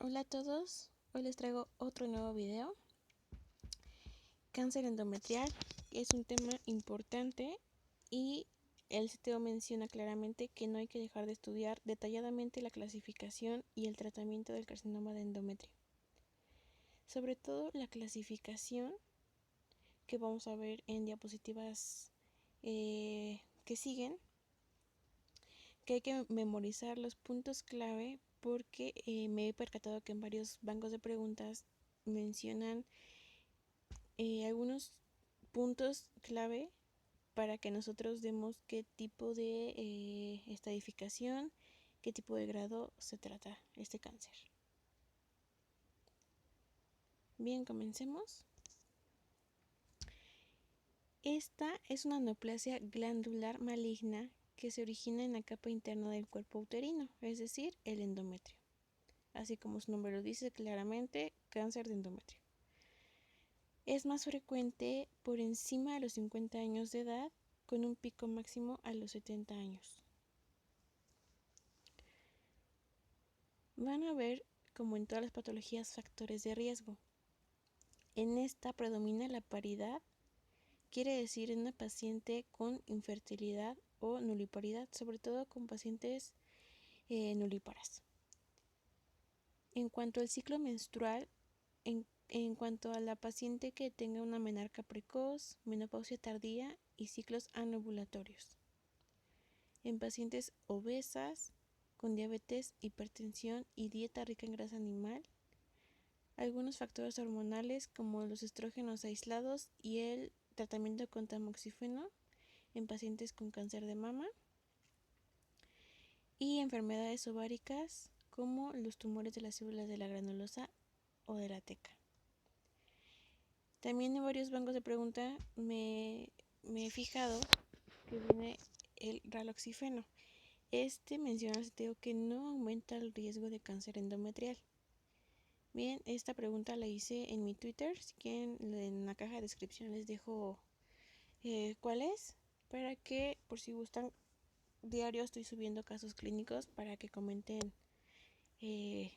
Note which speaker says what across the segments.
Speaker 1: Hola a todos, hoy les traigo otro nuevo video. Cáncer endometrial es un tema importante y el CTO menciona claramente que no hay que dejar de estudiar detalladamente la clasificación y el tratamiento del carcinoma de endometrio. Sobre todo la clasificación que vamos a ver en diapositivas que siguen, que hay que memorizar los puntos clave porque me he percatado que en varios bancos de preguntas mencionan algunos puntos clave para que nosotros demos qué tipo de estadificación, qué tipo de grado se trata este cáncer. Bien, comencemos. Esta es una neoplasia glandular maligna que se origina en la capa interna del cuerpo uterino, es decir, el endometrio. Así como su nombre lo dice claramente, cáncer de endometrio. Es más frecuente por encima de los 50 años de edad, con un pico máximo a los 70 años. Van a ver, como en todas las patologías, factores de riesgo. En esta predomina la paridad, quiere decir en una paciente con infertilidad o nuliparidad, sobre todo con pacientes nulíparas. En cuanto al ciclo menstrual, en cuanto a la paciente que tenga una menarca precoz, menopausia tardía y ciclos anovulatorios. En pacientes obesas, con diabetes, hipertensión y dieta rica en grasa animal. Algunos factores hormonales como los estrógenos aislados y el tratamiento con tamoxifeno en pacientes con cáncer de mama y enfermedades ováricas como los tumores de las células de la granulosa o de la teca. También en varios bancos de pregunta me he fijado que viene el raloxifeno. Este menciona al CTO que no aumenta el riesgo de cáncer endometrial. Bien, esta pregunta la hice en mi Twitter. Si quieren, en la caja de descripción les dejo cuál es, para que, por si gustan, diario estoy subiendo casos clínicos para que comenten eh,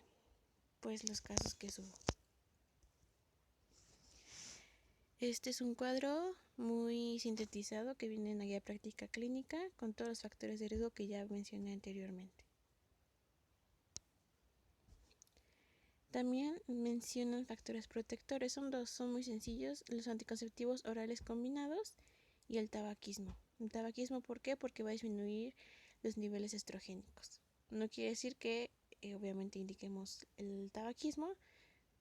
Speaker 1: pues los casos que subo. Este es un cuadro muy sintetizado que viene en la guía práctica clínica con todos los factores de riesgo que ya mencioné anteriormente. También mencionan factores protectores, son dos, son muy sencillos: los anticonceptivos orales combinados y el tabaquismo. ¿El tabaquismo por qué? Porque va a disminuir los niveles estrogénicos. No quiere decir que obviamente indiquemos el tabaquismo,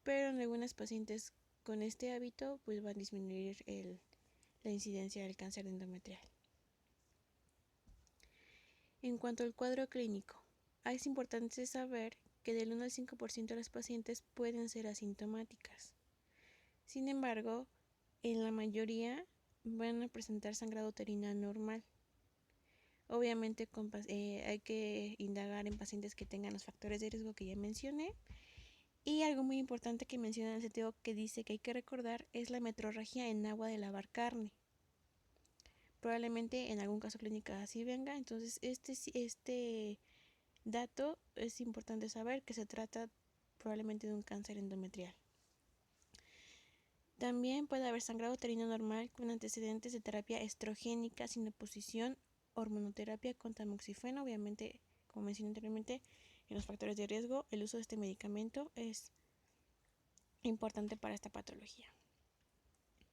Speaker 1: pero en algunas pacientes con este hábito pues va a disminuir la incidencia del cáncer endometrial. En cuanto al cuadro clínico, es importante saber que del 1 al 5% de las pacientes pueden ser asintomáticas. Sin embargo, en la mayoría van a presentar sangrado uterino normal. Obviamente hay que indagar en pacientes que tengan los factores de riesgo que ya mencioné. Y algo muy importante que menciona el CTO que dice que hay que recordar es la metrorragia en agua de lavar carne. Probablemente en algún caso clínico así venga, entonces este dato es importante saber que se trata probablemente de un cáncer endometrial. También puede haber sangrado uterino normal con antecedentes de terapia estrogénica sin oposición, hormonoterapia con tamoxifeno. Obviamente, como mencioné anteriormente, en los factores de riesgo, el uso de este medicamento es importante para esta patología.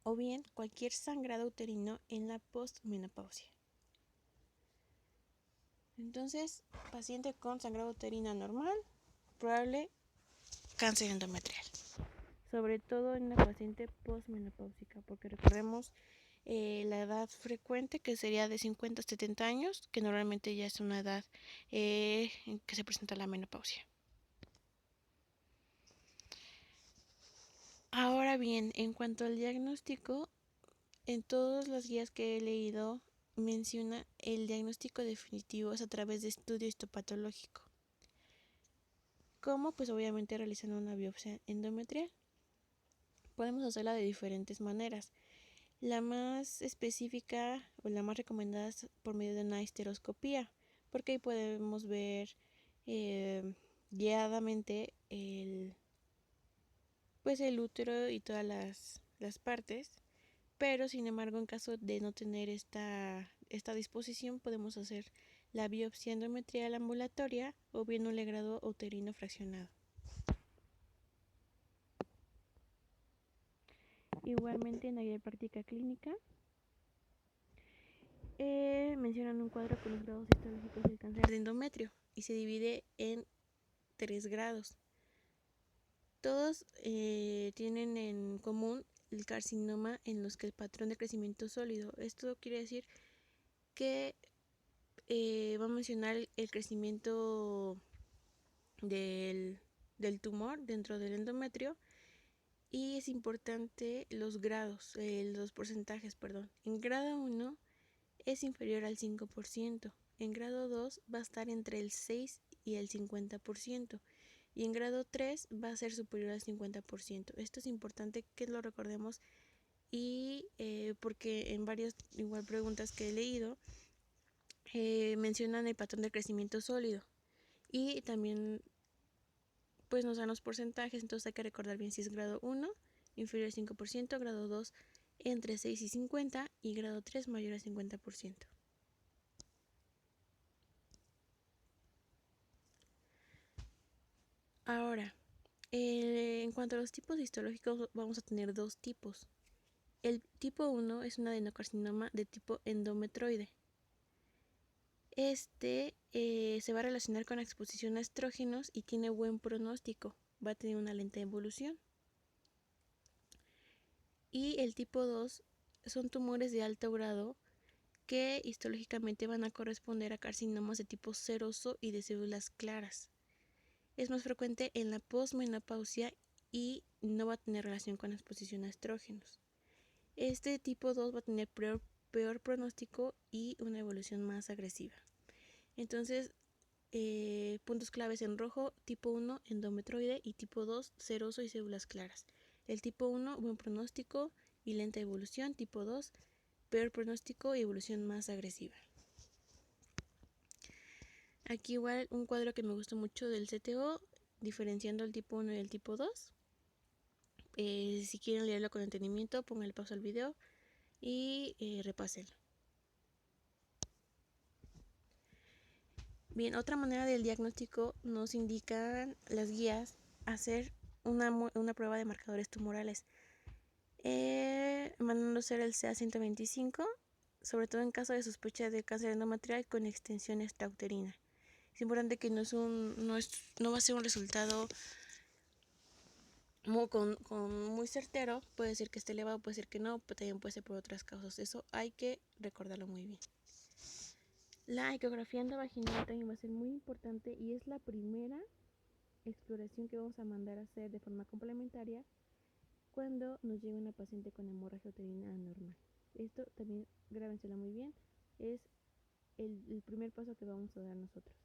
Speaker 1: O bien, cualquier sangrado uterino en la postmenopausia. Entonces, paciente con sangrado uterino normal, probable cáncer endometrial. Sobre todo en la paciente postmenopáusica, porque recordemos la edad frecuente, que sería de 50 a 70 años, que normalmente ya es una edad en que se presenta la menopausia. Ahora bien, en cuanto al diagnóstico, en todas las guías que he leído menciona el diagnóstico definitivo es a través de estudio histopatológico. ¿Cómo? Pues obviamente realizando una biopsia endometrial. Podemos hacerla de diferentes maneras. La más específica o la más recomendada es por medio de una histeroscopía, porque ahí podemos ver guiadamente pues el útero y todas las partes, pero sin embargo en caso de no tener esta disposición podemos hacer la biopsia endometrial ambulatoria o bien un legrado uterino fraccionado. Igualmente en la guía de práctica clínica mencionan un cuadro con los grados histológicos del cáncer de endometrio y se divide en 3 grados. Todos tienen en común el carcinoma en los que el patrón de crecimiento es sólido. Esto quiere decir que va a mencionar el crecimiento del tumor dentro del endometrio y es importante los grados, los porcentajes, perdón. En grado 1 es inferior al 5%, en grado 2 va a estar entre el 6 y el 50%. Y en grado 3 va a ser superior al 50%. Esto es importante que lo recordemos y porque en varias igual preguntas que he leído mencionan el patrón de crecimiento sólido y también pues nos dan los porcentajes, entonces hay que recordar bien si es grado 1 inferior al 5%, grado 2 entre 6 y 50 y grado 3 mayor al 50%. Ahora, en cuanto a los tipos histológicos, vamos a tener dos tipos. El tipo 1 es un adenocarcinoma de tipo endometroide. Este se va a relacionar con la exposición a estrógenos y tiene buen pronóstico. Va a tener una lenta evolución. Y el tipo 2 son tumores de alto grado que histológicamente van a corresponder a carcinomas de tipo seroso y de células claras. Es más frecuente en la posmenopausia y no va a tener relación con la exposición a estrógenos. Este tipo 2 va a tener peor pronóstico y una evolución más agresiva. Entonces, puntos claves en rojo: tipo 1 endometroide y tipo 2 seroso y células claras. El tipo 1 buen pronóstico y lenta evolución, tipo 2 peor pronóstico y evolución más agresiva. Aquí igual un cuadro que me gustó mucho del CTO, diferenciando el tipo 1 y el tipo 2. Si quieren leerlo con entendimiento, pongan pausa al video y repásenlo. Bien, otra manera del diagnóstico nos indican las guías hacer una prueba de marcadores tumorales. Mandando hacer el CA-125, sobre todo en caso de sospecha de cáncer endometrial con extensión extrauterina. Es importante que no va a ser un resultado muy certero. Puede ser que esté elevado, puede ser que no, pero también puede ser por otras causas. Eso hay que recordarlo muy bien. La ecografía endovaginal también va a ser muy importante y es la primera exploración que vamos a mandar a hacer de forma complementaria cuando nos llegue una paciente con hemorragia uterina anormal. Esto también grábenselo muy bien, es el primer paso que vamos a dar nosotros.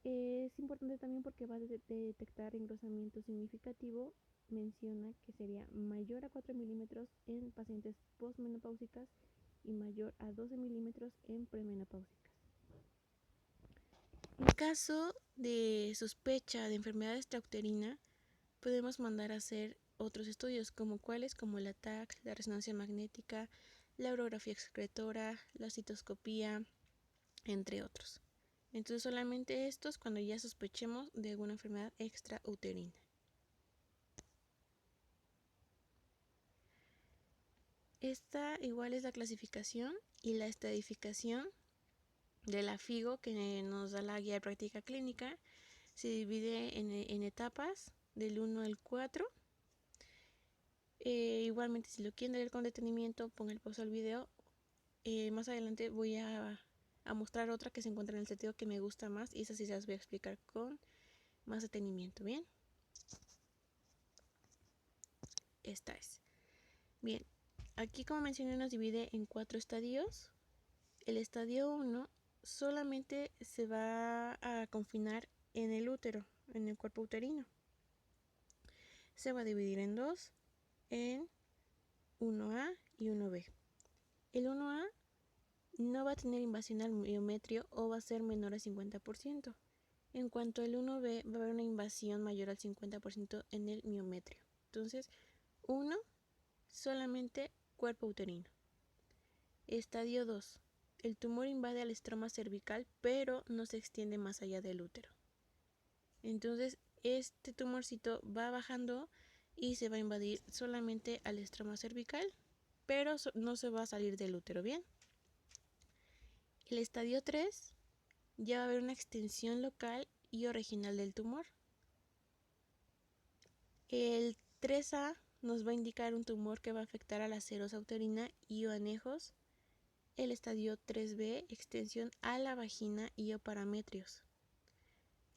Speaker 1: Es importante también porque va a detectar engrosamiento significativo. Menciona que sería mayor a 4 milímetros en pacientes postmenopáusicas y mayor a 12 milímetros en premenopáusicas. En caso de sospecha de enfermedad extrauterina, podemos mandar a hacer otros estudios, como cuáles, como la TAC, la resonancia magnética, la urografía excretora, la citoscopía, entre otros. Entonces solamente estos cuando ya sospechemos de alguna enfermedad extrauterina. Esta igual es la clasificación y la estratificación de la FIGO que nos da la guía de práctica clínica. Se divide en etapas del 1 al 4. Igualmente si lo quieren leer con detenimiento, pongan pausa al video. Más adelante voy a mostrar otra que se encuentra en el CTO que me gusta más y esa sí se las voy a explicar con más detenimiento. Bien, esta es. Bien, aquí como mencioné nos divide en 4 estadios. El estadio 1 solamente se va a confinar en el útero, en el cuerpo uterino. Se va a dividir en dos, en 1A y 1B. El 1A no va a tener invasión al miometrio o va a ser menor a 50%. En cuanto al 1B, va a haber una invasión mayor al 50% en el miometrio. Entonces, 1, solamente cuerpo uterino. Estadio 2. El tumor invade al estroma cervical, pero no se extiende más allá del útero. Entonces, este tumorcito va bajando y se va a invadir solamente al estroma cervical, pero no se va a salir del útero, ¿bien? El estadio 3 ya va a haber una extensión local y original del tumor. El 3A nos va a indicar un tumor que va a afectar a la serosa uterina y o anejos. El estadio 3B, extensión a la vagina y o parametrios.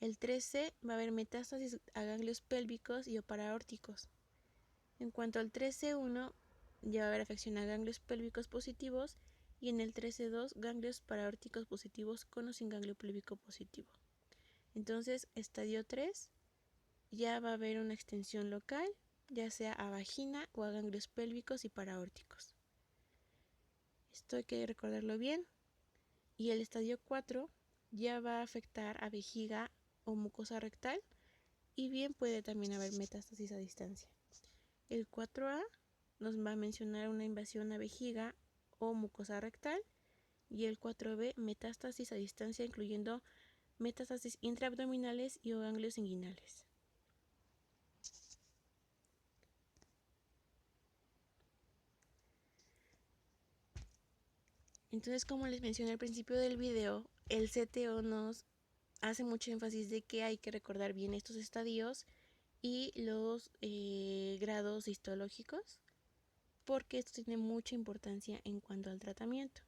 Speaker 1: El 3C va a haber metástasis a ganglios pélvicos y o paraórticos. En cuanto al 3C1, ya va a haber afección a ganglios pélvicos positivos y en el 3C2 ganglios paraórticos positivos con o sin ganglio pélvico positivo. Entonces, estadio 3 ya va a haber una extensión local, ya sea a vagina o a ganglios pélvicos y paraórticos. Esto hay que recordarlo bien. Y el estadio 4 ya va a afectar a vejiga o mucosa rectal y bien puede también haber metástasis a distancia. El 4A nos va a mencionar una invasión a vejiga o mucosa rectal y el 4B metástasis a distancia incluyendo metástasis intraabdominales y o ganglios inguinales. Entonces, como les mencioné al principio del video, el CTO nos hace mucho énfasis de que hay que recordar bien estos estadios y los grados histológicos, porque esto tiene mucha importancia en cuanto al tratamiento.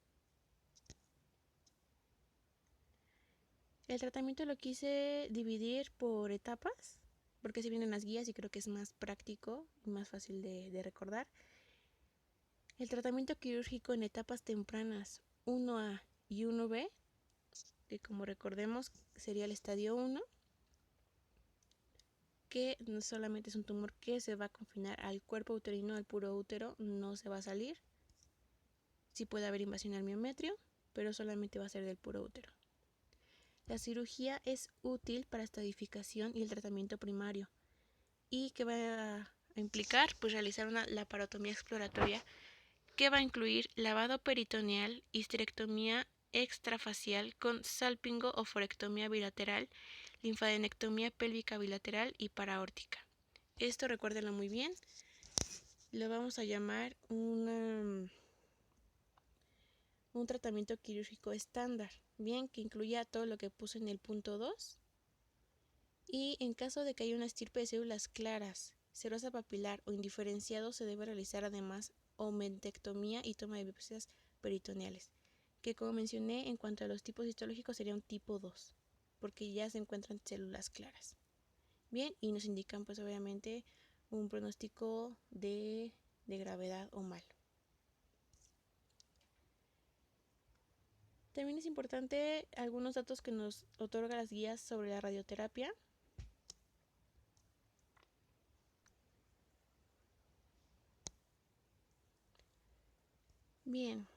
Speaker 1: El tratamiento lo quise dividir por etapas, porque si vienen las guías y creo que es más práctico y más fácil de recordar. El tratamiento quirúrgico en etapas tempranas 1A y 1B, que como recordemos sería el estadio 1, que no solamente es un tumor que se va a confinar al cuerpo uterino, al puro útero, no se va a salir. Sí puede haber invasión al miometrio, pero solamente va a ser del puro útero. La cirugía es útil para estadificación y el tratamiento primario, y que va a implicar pues realizar una laparotomía exploratoria que va a incluir lavado peritoneal, histerectomía extrafacial con salpingo o forectomía bilateral, linfadenectomía pélvica bilateral y paraórtica. Esto recuérdenlo muy bien, lo vamos a llamar un tratamiento quirúrgico estándar, bien, que incluya todo lo que puse en el punto 2. Y en caso de que haya una estirpe de células claras, serosa papilar o indiferenciado, se debe realizar además omentectomía y toma de biopsias peritoneales, que como mencioné en cuanto a los tipos histológicos sería un tipo 2, porque ya se encuentran células claras. Bien, y nos indican pues obviamente un pronóstico de gravedad o malo. También es importante algunos datos que nos otorgan las guías sobre la radioterapia. Bien,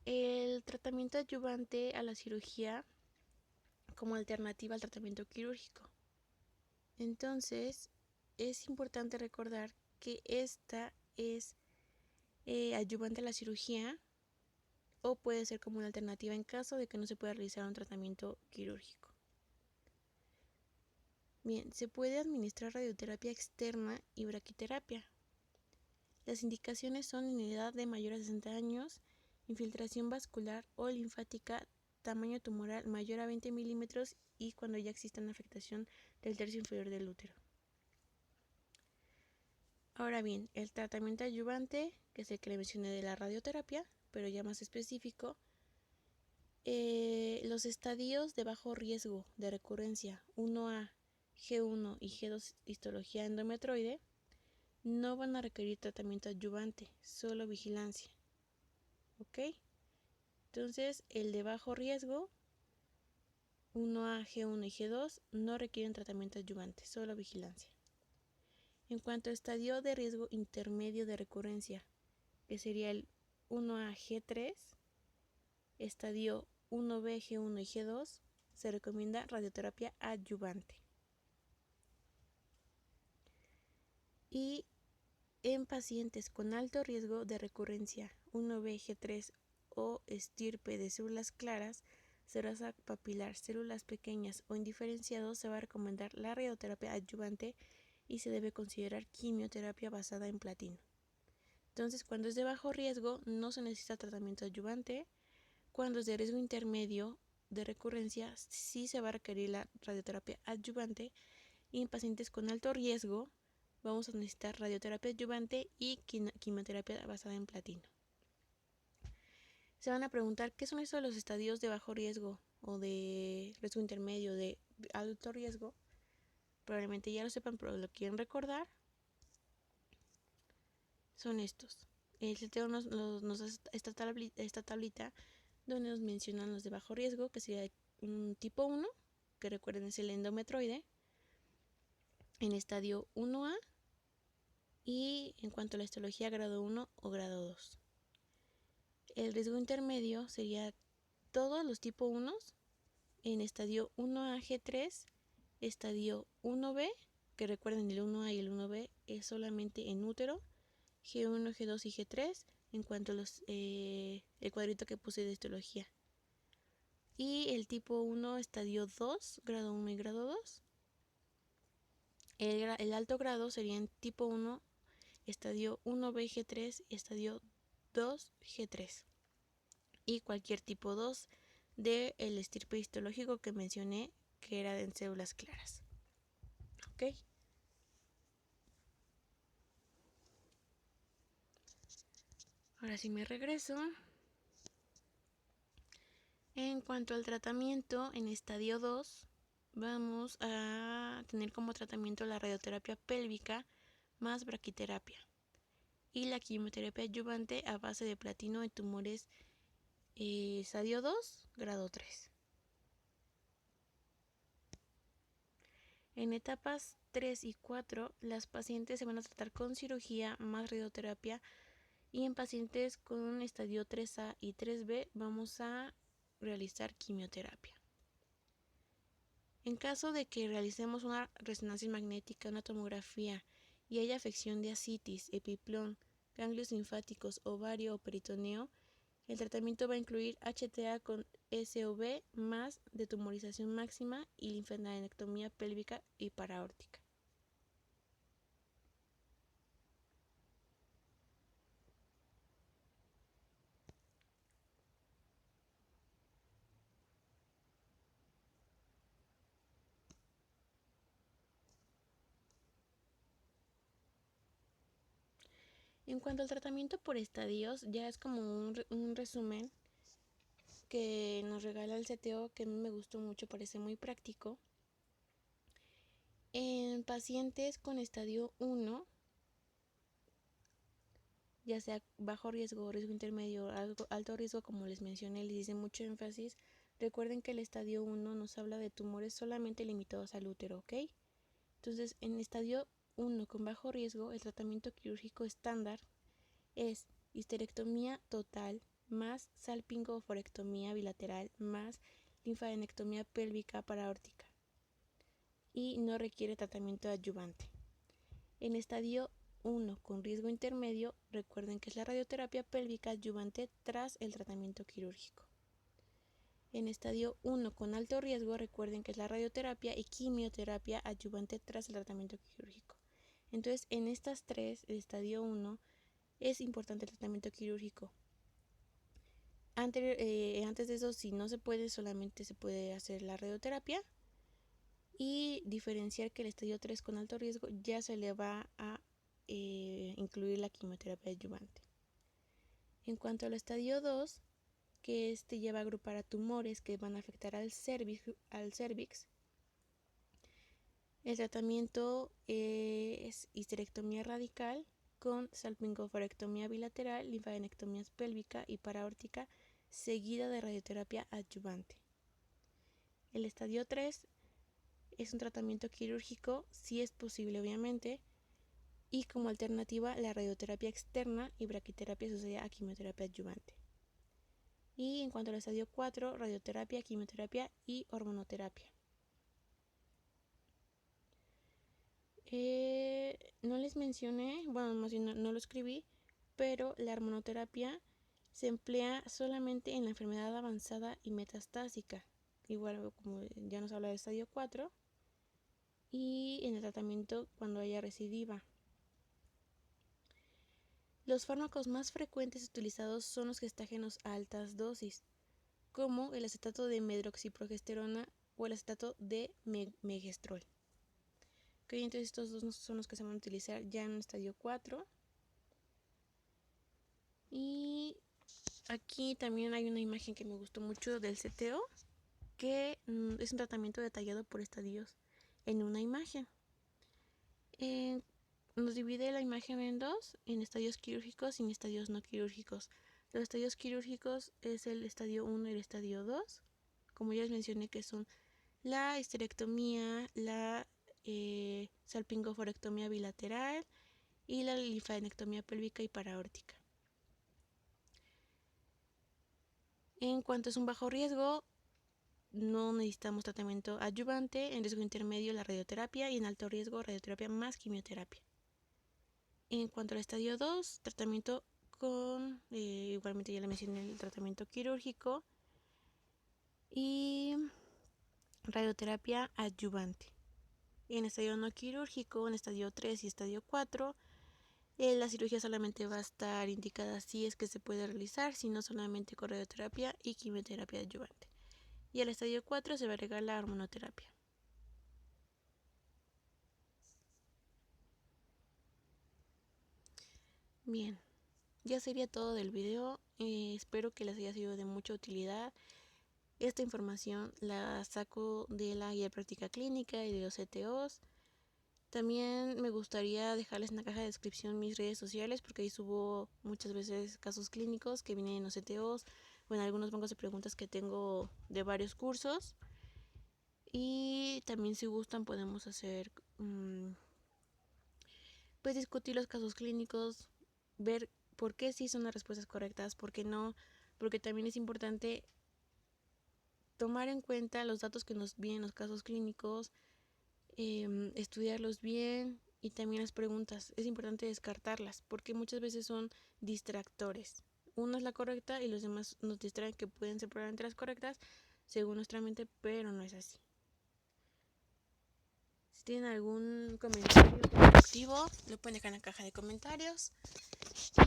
Speaker 1: el tratamiento adyuvante a la cirugía como alternativa al tratamiento quirúrgico. Entonces, es importante recordar que esta es adyuvante a la cirugía o puede ser como una alternativa en caso de que no se pueda realizar un tratamiento quirúrgico. Bien, se puede administrar radioterapia externa y braquiterapia. Las indicaciones son en edad de mayor a 60 años, infiltración vascular o linfática, tamaño tumoral mayor a 20 milímetros y cuando ya exista una afectación del tercio inferior del útero. Ahora bien, el tratamiento adyuvante, que es el que le mencioné de la radioterapia, pero ya más específico, los estadios de bajo riesgo de recurrencia 1A, G1 y G2 histología endometroide no van a requerir tratamiento adyuvante, solo vigilancia. ¿Ok? Entonces, el de bajo riesgo 1A, G1 y G2 no requieren tratamiento adyuvante, solo vigilancia. En cuanto a estadio de riesgo intermedio de recurrencia, que sería el 1A, G3, estadio 1B, G1 y G2, se recomienda radioterapia adyuvante. Y en pacientes con alto riesgo de recurrencia 1B-G3 o estirpe de células claras, serosa papilar, células pequeñas o indiferenciados, se va a recomendar la radioterapia adyuvante y se debe considerar quimioterapia basada en platino. Entonces, cuando es de bajo riesgo, no se necesita tratamiento adyuvante. Cuando es de riesgo intermedio de recurrencia, sí se va a requerir la radioterapia adyuvante. Y en pacientes con alto riesgo, vamos a necesitar radioterapia adyuvante y quimioterapia basada en platino. Se van a preguntar, ¿qué son estos los estadios de bajo riesgo o de riesgo intermedio, de alto riesgo? Probablemente ya lo sepan, pero lo quieren recordar. Son estos. El CTO nos da esta tablita donde nos mencionan los de bajo riesgo, que sería un tipo 1, que recuerden es el endometroide, en estadio 1A, y en cuanto a la histología, grado 1 o grado 2. El riesgo intermedio sería todos los tipo 1 en estadio 1A-G3, estadio 1B, que recuerden el 1A y el 1B es solamente en útero, G1, G2 y G3, en cuanto a el cuadrito que puse de histología. Y el tipo 1, estadio 2, grado 1 y grado 2. El alto grado sería en tipo 1, estadio 1B, G3 y estadio 2, G3. Y cualquier tipo 2 del estirpe histológico que mencioné, que era en células claras. ¿Ok? Ahora sí me regreso. En cuanto al tratamiento, en estadio 2, vamos a tener como tratamiento la radioterapia pélvica más braquiterapia y la quimioterapia adyuvante a base de platino en tumores estadio 2, grado 3. En etapas 3 y 4, las pacientes se van a tratar con cirugía más radioterapia, y en pacientes con estadio 3A y 3B vamos a realizar quimioterapia. En caso de que realicemos una resonancia magnética, una tomografía y haya afección de ascitis, epiplón, ganglios linfáticos, ovario o peritoneo, el tratamiento va a incluir HTA con SOV más detumorización máxima y linfadenectomía pélvica y paraórtica. En cuanto al tratamiento por estadios, ya es como un resumen que nos regala el CTO, que a mí me gustó mucho, parece muy práctico. En pacientes con estadio 1, ya sea bajo riesgo, riesgo intermedio, alto riesgo, como les mencioné, les hice mucho énfasis. Recuerden que el estadio 1 nos habla de tumores solamente limitados al útero, ¿ok? Entonces, en estadio 1 con bajo riesgo, el tratamiento quirúrgico estándar es histerectomía total más salpingoforectomía bilateral más linfadenectomía pélvica paraórtica y no requiere tratamiento adyuvante. En estadio 1 con riesgo intermedio, recuerden que es la radioterapia pélvica adyuvante tras el tratamiento quirúrgico. En estadio 1 con alto riesgo, recuerden que es la radioterapia y quimioterapia adyuvante tras el tratamiento quirúrgico. Entonces, en estas tres, el estadio 1, es importante el tratamiento quirúrgico. Antes de eso, si no se puede, solamente se puede hacer la radioterapia y diferenciar que el estadio 3 con alto riesgo ya se le va a incluir la quimioterapia adyuvante. En cuanto al estadio 2, que este ya va a agrupar a tumores que van a afectar al cervix, el tratamiento es histerectomía radical con salpingoforectomía bilateral, linfadenectomías pélvica y paraórtica, seguida de radioterapia adyuvante. El estadio 3 es un tratamiento quirúrgico, si es posible obviamente, y como alternativa la radioterapia externa y braquiterapia asociada a quimioterapia adyuvante. Y en cuanto al estadio 4, radioterapia, quimioterapia y hormonoterapia. No les mencioné, bueno, más bien no lo escribí, pero la hormonoterapia se emplea solamente en la enfermedad avanzada y metastásica, igual como ya nos habla del estadio 4, y en el tratamiento cuando haya recidiva. Los fármacos más frecuentes utilizados son los gestágenos a altas dosis, como el acetato de medroxiprogesterona o el acetato de megestrol. Okay, entonces estos dos son los que se van a utilizar ya en el estadio 4. Y aquí también hay una imagen que me gustó mucho del CTO, que es un tratamiento detallado por estadios en una imagen. Nos divide la imagen en dos, en estadios quirúrgicos y en estadios no quirúrgicos. Los estadios quirúrgicos es el estadio 1 y el estadio 2, como ya les mencioné, que son la histerectomía, la salpingoforectomía bilateral y la linfadenectomía pélvica y paraórtica. En cuanto es un bajo riesgo, no necesitamos tratamiento adyuvante. En riesgo intermedio, la radioterapia, y en alto riesgo, radioterapia más quimioterapia. En cuanto al estadio 2, tratamiento con, igualmente ya le mencioné, el tratamiento quirúrgico y radioterapia adyuvante. En estadio no quirúrgico, en estadio 3 y estadio 4, la cirugía solamente va a estar indicada si es que se puede realizar, si no solamente con radioterapia y quimioterapia adyuvante. Y al estadio 4 se va a agregar la hormonoterapia. Bien, ya sería todo del video. Espero que les haya sido de mucha utilidad. Esta información la saco de la guía de práctica clínica y de los CTOs. También me gustaría dejarles en la caja de descripción mis redes sociales, porque ahí subo muchas veces casos clínicos que vienen en los CTOs o en algunos bancos de preguntas que tengo de varios cursos. Y también, si gustan, podemos hacer pues discutir los casos clínicos, ver por qué sí son las respuestas correctas, por qué no, porque también es importante tomar en cuenta los datos que nos vienen en los casos clínicos, estudiarlos bien, y también las preguntas. Es importante descartarlas porque muchas veces son distractores. Una es la correcta y los demás nos distraen, que pueden ser probablemente las correctas según nuestra mente, pero no es así. Si tienen algún comentario constructivo, lo pueden dejar en la caja de comentarios.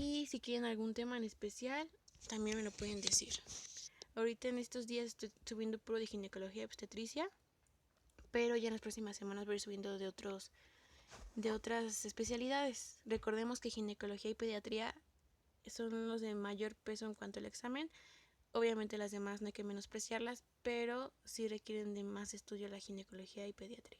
Speaker 1: Y si quieren algún tema en especial, también me lo pueden decir. Ahorita en estos días estoy subiendo puro de ginecología y obstetricia, pero ya en las próximas semanas voy a ir subiendo de otras especialidades. Recordemos que ginecología y pediatría son los de mayor peso en cuanto al examen. Obviamente las demás no hay que menospreciarlas, pero sí requieren de más estudio la ginecología y pediatría.